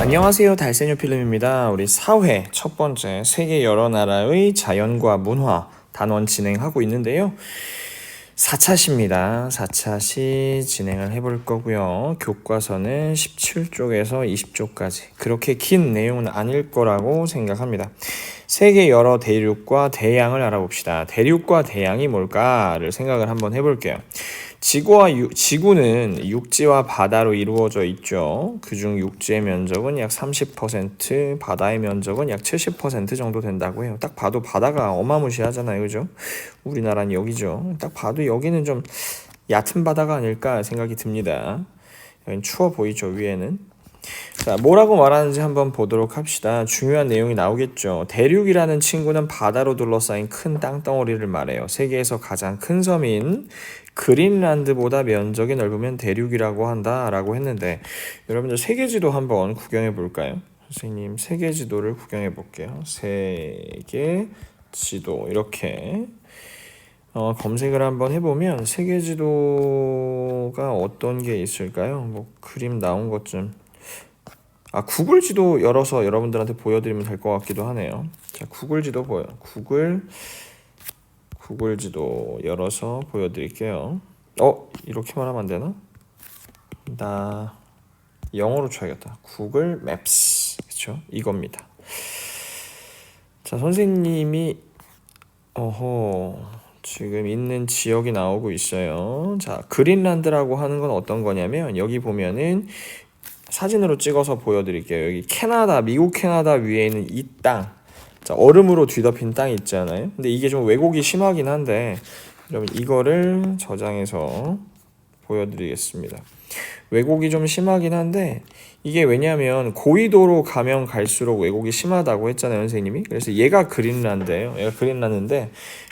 안녕하세요. 달세뇨 필름입니다. 우리 4회 첫 번째 세계 여러 나라의 자연과 문화 단원 진행하고 있는데요. 4차시입니다. 4차시 진행을 해볼 거고요. 교과서는 17쪽에서 20쪽까지 그렇게 긴 내용은 아닐 거라고 생각합니다. 세계 여러 대륙과 대양을 알아봅시다. 대륙과 대양이 뭘까를 생각을 한번 해볼게요. 지구는 육지와 바다로 이루어져 있죠. 그중 육지의 면적은 약 30%, 바다의 면적은 약 70% 정도 된다고 해요. 딱 봐도 바다가 어마무시하잖아요. 그죠? 우리나라는 여기죠. 딱 봐도 여기는 좀 얕은 바다가 아닐까 생각이 듭니다. 여긴 추워 보이죠, 위에는. 자, 뭐라고 말하는지 한번 보도록 합시다. 중요한 내용이 나오겠죠. 대륙이라는 친구는 바다로 둘러싸인 큰 땅덩어리를 말해요. 세계에서 가장 큰 섬인 그린란드보다 면적이 넓으면 대륙이라고 한다라고 했는데, 여러분들 세계지도 한번 구경해 볼까요? 선생님 세계지도를 구경해 볼게요. 세계지도 이렇게 검색을 한번 해보면 세계지도가 어떤 게 있을까요? 뭐 그림 나온 것 좀. 구글 지도 열어서 여러분들한테 보여드리면 될 것 같기도 하네요. 자, 구글 지도 구글 지도 열어서 보여드릴게요. 이렇게 말하면 안 되나? 나 영어로 쳐야겠다. 구글 맵스. 그쵸? 이겁니다. 자, 선생님이 지금 있는 지역이 나오고 있어요. 자, 그린란드라고 하는 건 어떤 거냐면, 여기 보면은 사진으로 찍어서 보여드릴게요. 여기 캐나다, 미국 캐나다 위에 있는 이 땅, 자, 얼음으로 뒤덮인 땅이 있잖아요. 근데 이게 좀 왜곡이 심하긴 한데, 여러분 이거를 저장해서 보여드리겠습니다. 왜곡이 좀 심하긴 한데, 이게 왜냐면 고緯도로 가면 갈수록 왜곡이 심하다고 했잖아요, 선생님이. 그래서 얘가 그린란드예요. 얘가 그린란드인데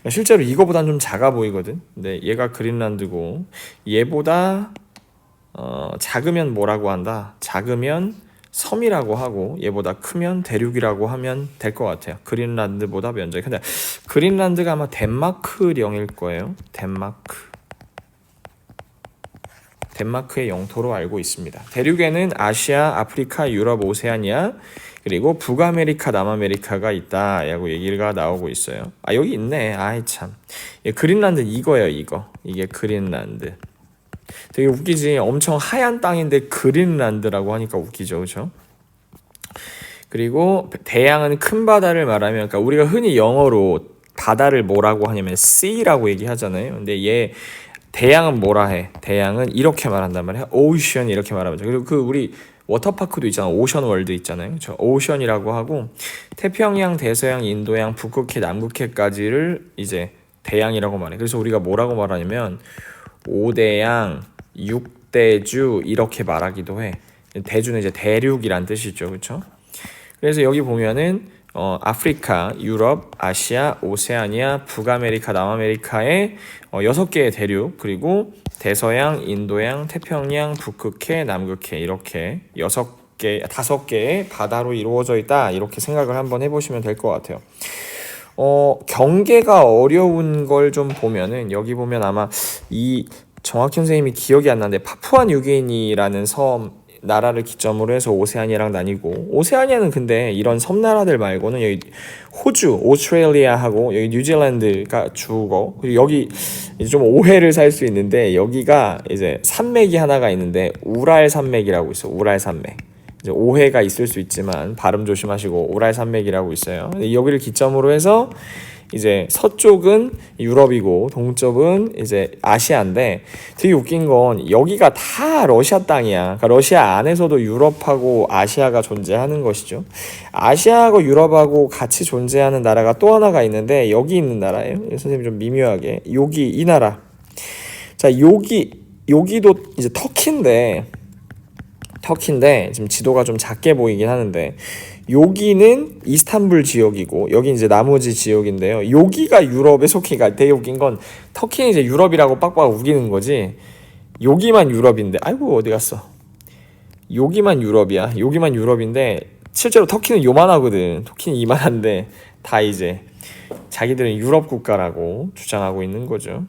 실제로 이거보단 좀 작아 보이거든. 근데 얘가 그린란드고, 얘보다 작으면 뭐라고 한다? 작으면 섬이라고 하고, 얘보다 크면 대륙이라고 하면 될 것 같아요. 그린란드보다 면적이. 근데 그린란드가 아마 덴마크령일 거예요. 덴마크의 영토로 알고 있습니다. 대륙에는 아시아, 아프리카, 유럽, 오세아니아, 그리고 북아메리카, 남아메리카가 있다라고 얘기가 나오고 있어요. 여기 있네. 참. 그린란드 이거예요, 이거. 이게 그린란드. 되게 웃기지. 엄청 하얀 땅인데 그린란드라고 하니까 웃기죠, 그렇죠? 그리고 대양은 큰 바다를 말하면, 그러니까 우리가 흔히 영어로 바다를 뭐라고 하냐면 sea라고 얘기하잖아요. 근데 얘 대양은 뭐라 해? 대양은 이렇게 말한단 말이야. ocean 이렇게 말하죠. 그리고 우리 워터파크도 있잖아. 오션 월드 있잖아요. 그렇죠? 오션이라고 하고, 태평양, 대서양, 인도양, 북극해, 남극해까지를 이제 대양이라고 말해. 그래서 우리가 뭐라고 말하냐면 5대양, 6대주 이렇게 말하기도 해. 대주는 이제 대륙이란 뜻이죠. 그렇죠? 그래서 여기 보면은 아프리카, 유럽, 아시아, 오세아니아, 북아메리카, 남아메리카의 6개의 대륙, 그리고 대서양, 인도양, 태평양, 북극해, 남극해 이렇게 5개의 바다로 이루어져 있다. 이렇게 생각을 한번 해보시면 될 것 같아요. 경계가 어려운 걸 좀 보면은, 여기 보면 아마 정확히 선생님이 기억이 안 나는데 파푸아뉴기니라는 나라를 기점으로 해서 오세아니아랑 나뉘고, 오세아니아는 근데 이런 섬나라들 말고는 여기 호주, 오스트레일리아하고 여기 뉴질랜드가 주고, 그리고 여기 이제 좀 오해를 살 수 있는데, 여기가 이제 산맥이 하나가 있는데 우랄 산맥이라고 있어. 우랄 산맥. 이제 오해가 있을 수 있지만 발음 조심하시고, 우랄 산맥이라고 있어요. 여기를 기점으로 해서 이제 서쪽은 유럽이고 동쪽은 이제 아시아인데, 되게 웃긴 건 여기가 다 러시아 땅이야. 그러니까 러시아 안에서도 유럽하고 아시아가 존재하는 것이죠. 아시아하고 유럽하고 같이 존재하는 나라가 또 하나가 있는데, 여기 있는 나라예요. 선생님 좀 미묘하게 여기 이 나라. 자, 여기도 이제 터키인데 지금 지도가 좀 작게 보이긴 하는데, 여기는 이스탄불 지역이고 여기 이제 나머지 지역인데요. 여기가 유럽에 속히가. 되게 웃긴 건 터키는 이제 유럽이라고 빡빡 우기는 거지, 여기만 유럽인데, 아이고 어디 갔어. 여기만 유럽이야. 여기만 유럽인데 실제로 터키는 요만하거든. 터키는 이만한데 다 이제 자기들은 유럽 국가라고 주장하고 있는 거죠.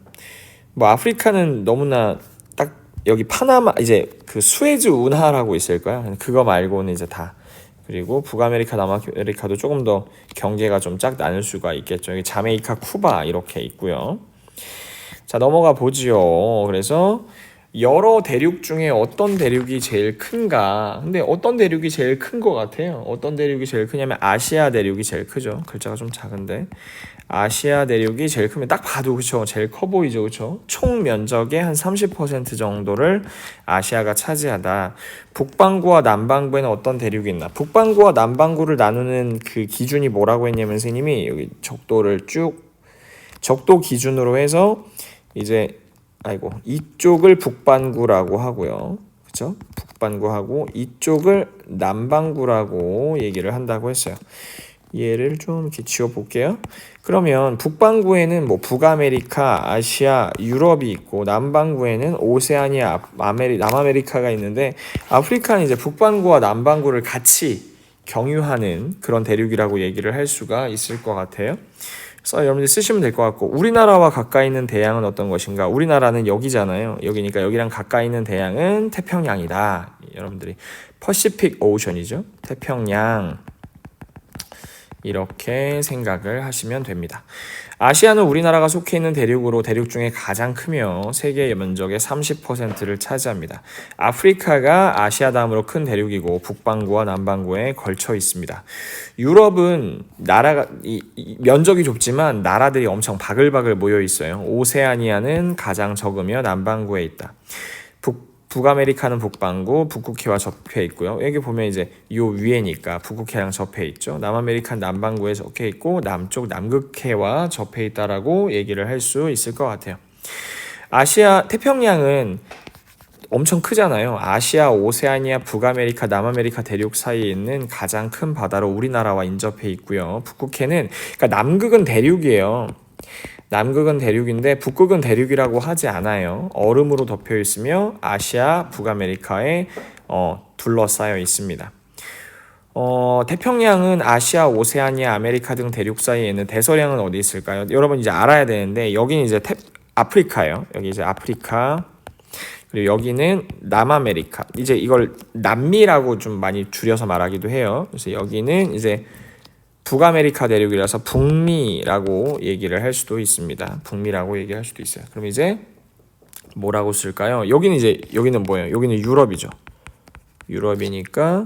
뭐 아프리카는 너무나 딱 여기 파나마, 이제 그 수에즈 운하라고 있을 거야. 그거 말고는 이제 다 그리고 북아메리카, 남아메리카도 조금 더 경계가 좀 쫙 나눌 수가 있겠죠. 여기 자메이카, 쿠바 이렇게 있고요. 자, 넘어가 보지요. 그래서 여러 대륙 중에 어떤 대륙이 제일 큰가? 근데 어떤 대륙이 제일 큰 것 같아요? 어떤 대륙이 제일 크냐면 아시아 대륙이 제일 크죠. 글자가 좀 작은데 아시아 대륙이 제일 크면 딱 봐도 그쵸, 제일 커 보이죠, 그쵸? 총 면적의 한 30% 정도를 아시아가 차지하다. 북반구와 남반구에는 어떤 대륙이 있나? 북반구와 남반구를 나누는 그 기준이 뭐라고 했냐면 선생님이 여기 적도 기준으로 해서 이제 이쪽을 북반구라고 하고요. 그쵸? 북반구하고 이쪽을 남반구라고 얘기를 한다고 했어요. 얘를 좀 이렇게 지워볼게요. 그러면 북반구에는 뭐 북아메리카, 아시아, 유럽이 있고 남반구에는 오세아니아, 남아메리카가 있는데 아프리카는 이제 북반구와 남반구를 같이 경유하는 그런 대륙이라고 얘기를 할 수가 있을 것 같아요. 그래서 여러분들 쓰시면 될 것 같고 우리나라와 가까이 있는 대양은 어떤 것인가? 우리나라는 여기잖아요. 여기니까 여기랑 가까이 있는 대양은 태평양이다. 여러분들이 퍼시픽 오션이죠. 태평양 이렇게 생각을 하시면 됩니다. 아시아는 우리나라가 속해 있는 대륙 중에 가장 크며 세계 면적의 30%를 차지합니다. 아프리카가 아시아 다음으로 큰 대륙이고 북반구와 남반구에 걸쳐 있습니다. 유럽은 나라가 면적이 좁지만 나라들이 엄청 바글바글 모여 있어요. 오세아니아는 가장 적으며 남반구에 있다. 북아메리카는 북반구, 북극해와 접해 있고요. 여기 보면 이제 요 위에니까 북극해랑 접해 있죠. 남아메리카는 남반구에 접해 있고 남쪽 남극해와 접해 있다라고 얘기를 할 수 있을 것 같아요. 아시아 태평양은 엄청 크잖아요. 아시아, 오세아니아, 북아메리카, 남아메리카 대륙 사이에 있는 가장 큰 바다로 우리나라와 인접해 있고요. 북극해는 그러니까 남극은 대륙이에요. 남극은 대륙인데 북극은 대륙이라고 하지 않아요. 얼음으로 덮여 있으며 아시아, 북아메리카에 둘러싸여 있습니다. 태평양은 아시아, 오세아니아, 아메리카 등 대륙 사이에 있는 대서양은 어디 있을까요? 여러분 이제 알아야 되는데 여기는 이제 아프리카예요. 여기 이제 아프리카. 그리고 여기는 남아메리카. 이제 이걸 남미라고 좀 많이 줄여서 말하기도 해요. 그래서 여기는 이제 북아메리카 대륙이라서 북미라고 얘기를 할 수도 있습니다. 북미라고 얘기할 수도 있어요. 그럼 이제 뭐라고 쓸까요? 여기는 뭐예요? 여기는 유럽이죠. 유럽이니까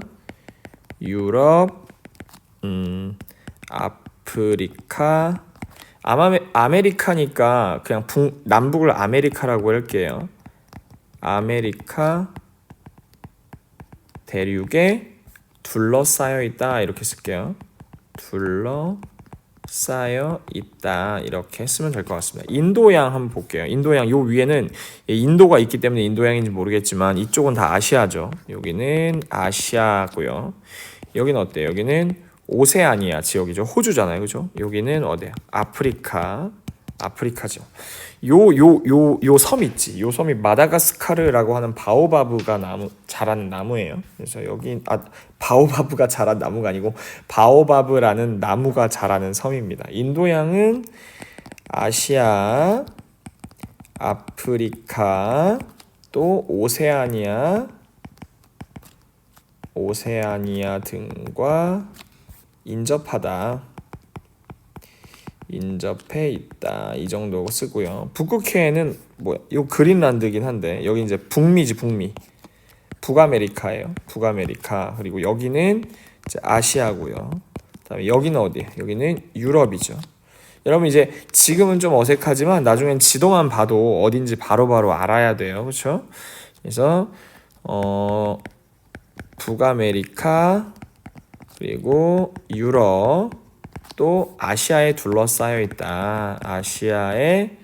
유럽, 아프리카, 아메리카니까 그냥 남북을 아메리카라고 할게요. 아메리카 대륙에 둘러싸여 있다 이렇게 쓸게요. 둘러싸여 있다 이렇게 쓰면 될 것 같습니다. 인도양 한번 볼게요. 인도양 요 위에는 인도가 있기 때문에 인도양인지 모르겠지만 이쪽은 다 아시아죠. 여기는 아시아고요. 여기는 어때요? 여기는 오세아니아 지역이죠. 호주잖아요. 그죠? 여기는 어디야? 아프리카죠. 요 섬 있지. 요 섬이 마다가스카르라고 하는 바오바브가 자란 나무예요. 그래서 여기 바오바브가 자란 나무가 아니고 바오바브라는 나무가 자라는 섬입니다. 인도양은 아시아, 아프리카, 또 오세아니아 등과 인접해 있다. 이 정도 쓰고요. 북극해는 뭐야? 요 그린란드긴 한데 여기 이제 북미지 북미. 북아메리카예요. 북아메리카. 그리고 여기는 이제 아시아고요. 그다음에 여기는 어디예요? 여기는 유럽이죠. 여러분 이제 지금은 좀 어색하지만 나중엔 지도만 봐도 어딘지 바로바로 알아야 돼요. 그렇죠? 그래서 북아메리카 그리고 유럽 또 아시아에 둘러싸여 있다. 아시아에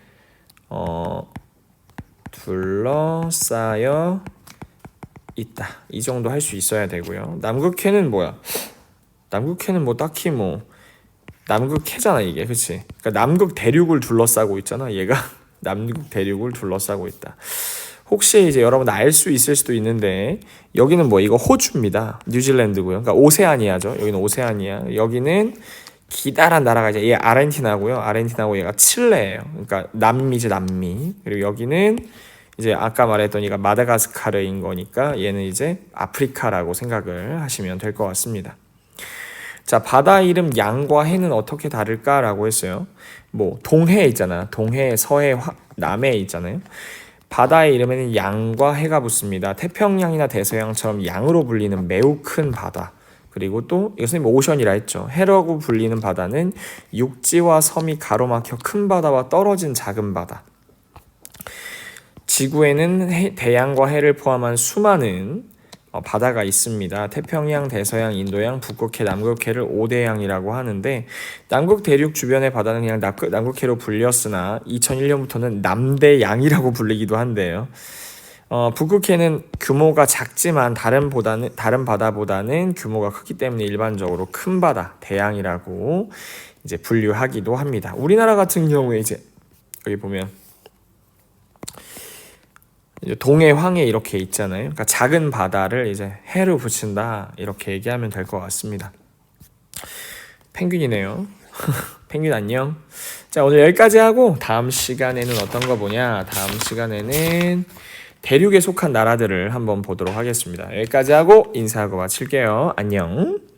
둘러싸여 있다. 이 정도 할 수 있어야 되고요. 남극해는 뭐야? 남극해는 뭐 딱히 뭐 남극해잖아 이게, 그렇지? 그러니까 남극 대륙을 둘러싸고 있잖아. 얘가 남극 대륙을 둘러싸고 있다. 혹시 이제 여러분 알 수 있을 수도 있는데 여기는 뭐 이거 호주입니다. 뉴질랜드고요. 그러니까 오세아니아죠. 여기는 오세아니아. 여기는 기다란 나라가 이제 얘 아르헨티나고요. 아르헨티나고 얘가 칠레예요. 그러니까 남미죠, 남미. 그리고 여기는 이제 아까 말했던 얘가 마다가스카르인 거니까 얘는 이제 아프리카라고 생각을 하시면 될 것 같습니다. 자, 바다 이름 양과 해는 어떻게 다를까라고 했어요. 뭐 동해 있잖아. 동해, 서해, 남해 있잖아요. 바다의 이름에는 양과 해가 붙습니다. 태평양이나 대서양처럼 양으로 불리는 매우 큰 바다. 그리고 또 선생님 오션이라 했죠. 해라고 불리는 바다는 육지와 섬이 가로막혀 큰 바다와 떨어진 작은 바다. 지구에는 대양과 해를 포함한 수많은 바다가 있습니다. 태평양, 대서양, 인도양, 북극해, 남극해를 5대양이라고 하는데 남극 대륙 주변의 바다는 그냥 남극해로 불렸으나 2001년부터는 남대양이라고 불리기도 한데요. 북극해는 규모가 작지만 다른 바다보다는 규모가 크기 때문에 일반적으로 큰 바다, 대양이라고 이제 분류하기도 합니다. 우리나라 같은 경우에 이제 여기 보면 동해, 황해 이렇게 있잖아요. 그러니까 작은 바다를 이제 해로 붙인다 이렇게 얘기하면 될 것 같습니다. 펭귄이네요. 펭귄 안녕. 자, 오늘 여기까지 하고 다음 시간에는 어떤 거 보냐? 다음 시간에는 대륙에 속한 나라들을 한번 보도록 하겠습니다. 여기까지 하고 인사하고 마칠게요. 안녕.